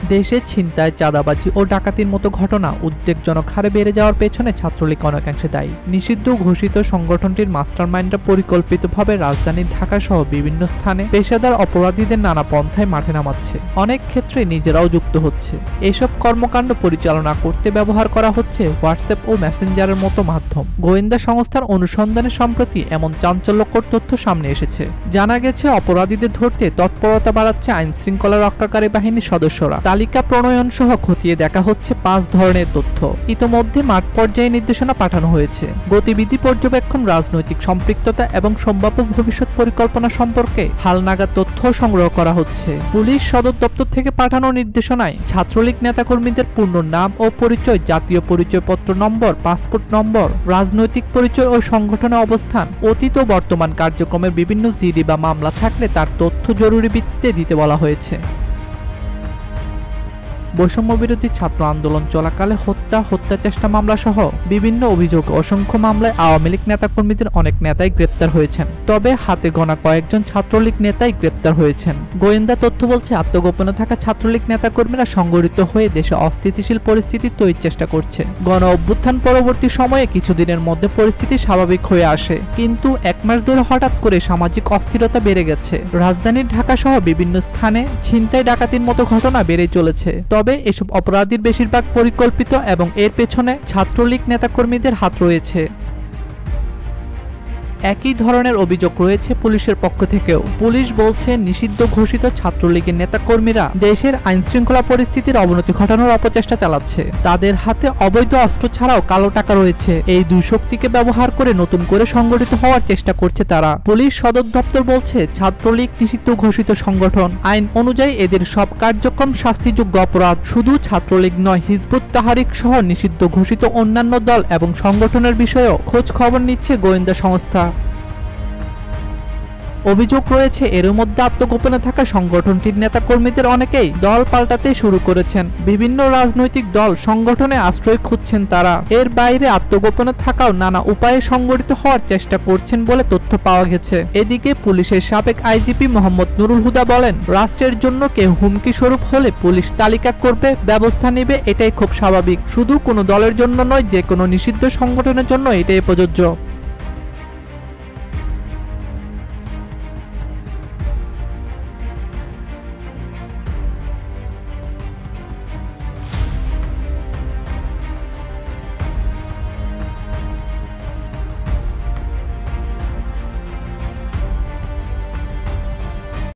দেশে ছিনতাই, চাঁদাবাজি ও ডাকাতির মতো ঘটনা উদ্বেগজনক হারে বেড়ে যাওয়ার পেছনে ছাত্রলীগ অনেকাংশে দায়ী। নিষিদ্ধ ঘোষিত সংগঠনটির মাস্টারমাইন্ডরা পরিকল্পিতভাবে রাজধানী ঢাকা সহ বিভিন্ন স্থানে পেশাদার অপরাধীদের নানা পন্থায় মাঠে নামাচ্ছে। অনেক ক্ষেত্রে নিজেরাও যুক্ত হচ্ছে। এসব কর্মকাণ্ড পরিচালনা করতে ব্যবহার করা হচ্ছে হোয়াটসঅ্যাপ ও মেসেঞ্জারের মতো মাধ্যম। গোয়েন্দা সংস্থার অনুসন্ধানে সম্প্রতি এমন চাঞ্চল্যকর তথ্য সামনে এসেছে। জানা গেছে, অপরাধীদের ধরতে তৎপরতা বাড়াচ্ছে আইন শৃঙ্খলা রক্ষাকারী বাহিনীর সদস্যরা। তালিকা প্রণয়ন সহ খতিয়ে দেখা হচ্ছে ৫ ধরনের তথ্য। ইতোমধ্যে মাঠ পর্যায়ে নির্দেশনা পাঠানো হয়েছে। গতিবিধি পর্যবেক্ষণ, রাজনৈতিক সম্পৃক্ততা এবং সম্ভাব্য ভবিষ্যৎ পরিকল্পনা সম্পর্কে হালনাগাদ তথ্য সংগ্রহ করা হচ্ছে। পুলিশ সদর দপ্তর থেকে পাঠানো নির্দেশনায় ছাত্রলীগ নেতাকর্মীদের পূর্ণ নাম ও পরিচয়, জাতীয় পরিচয়পত্র নম্বর, পাসপোর্ট নম্বর, রাজনৈতিক পরিচয় ও সংগঠনের অবস্থান, অতীত ও বর্তমান কার্যক্রমের বিভিন্ন জিডি বা মামলা থাকলে তার তথ্য জরুরি ভিত্তিতে দিতে বলা হয়েছে। বৈষম্য বিরোধী ছাত্র আন্দোলন চলাকালে হত্যা চেষ্টা মামলা সহ বিভিন্ন অভিযোগ, অসংখ্য মামলায় আওয়ামী লীগ নেতাকর্মীদের অনেক নেতাই গ্রেপ্তার হয়েছেন। তবে হাতে গোনা কয়েকজন ছাত্রলীগ নেতাই গ্রেপ্তার হয়েছেন। গোয়েন্দা তথ্য বলছে, আত্মগোপনে থাকা ছাত্রলীগ নেতাকর্মীরা সংগঠিত হয়ে দেশে অস্থিতিশীল পরিস্থিতি তৈরির চেষ্টা করছে। গণ অভ্যুত্থান পরবর্তী সময়ে কিছুদিনের মধ্যে পরিস্থিতি স্বাভাবিক হয়ে আসে, কিন্তু ১ মাস ধরে হঠাৎ করে সামাজিক অস্থিরতা বেড়ে গেছে। রাজধানীর ঢাকা সহ বিভিন্ন স্থানে ছিনতাই, ডাকাতির মতো ঘটনা বেড়ে চলেছে। তবে এসব অপরাধীর বেশিরভাগ পরিকল্পিত এবং এর পেছনে ছাত্রলীগ নেতাকর্মীদের হাত রয়েছে। একই ধরনের অভিযোগ রয়েছে পুলিশের পক্ষ থেকেও। পুলিশ বলছে, নিষিদ্ধ ঘোষিত ছাত্রলীগের নেতাকর্মীরা দেশের আইনশৃঙ্খলা পরিস্থিতির অবনতি ঘটানোর অপচেষ্টা চালাচ্ছে। তাদের হাতে অবৈধ অস্ত্র ছাড়াও কালো টাকা রয়েছে। এই দুই শক্তিকে ব্যবহার করে নতুন করে সংগঠিত হওয়ার চেষ্টা করছে তারা। পুলিশ সদর দপ্তর বলছে, ছাত্রলীগ নিষিদ্ধ ঘোষিত সংগঠন। আইন অনুযায়ী এদের সব কার্যক্রম শাস্তিযোগ্য অপরাধ। শুধু ছাত্রলীগ নয়, হিজবুত তাহরিক সহ নিষিদ্ধ ঘোষিত অন্যান্য দল এবং সংগঠনের বিষয়েও খোঁজ খবর নিচ্ছে গোয়েন্দা সংস্থা। অভিযোগ রয়েছে, এর মধ্যে আত্মগোপনে থাকা সংগঠনটির নেতাকর্মীদের অনেকেই দল পাল্টাতে শুরু করেছেন। বিভিন্ন রাজনৈতিক দল, সংগঠনে আশ্রয় খুঁজছেন তারা। এর বাইরে আত্মগোপনে থাকাও নানা উপায়ে সংগঠিত হওয়ার চেষ্টা করছেন বলে তথ্য পাওয়া গেছে। এদিকে পুলিশের সাবেক আইজিপি মোহাম্মদ নুরুল হুদা বলেন, রাষ্ট্রের জন্য কেউ হুমকি স্বরূপ হলে পুলিশ তালিকা করবে, ব্যবস্থা নেবে। এটাই খুব স্বাভাবিক। শুধু কোনো দলের জন্য নয়, যে কোনো নিষিদ্ধ সংগঠনের জন্য এটাই প্রযোজ্য।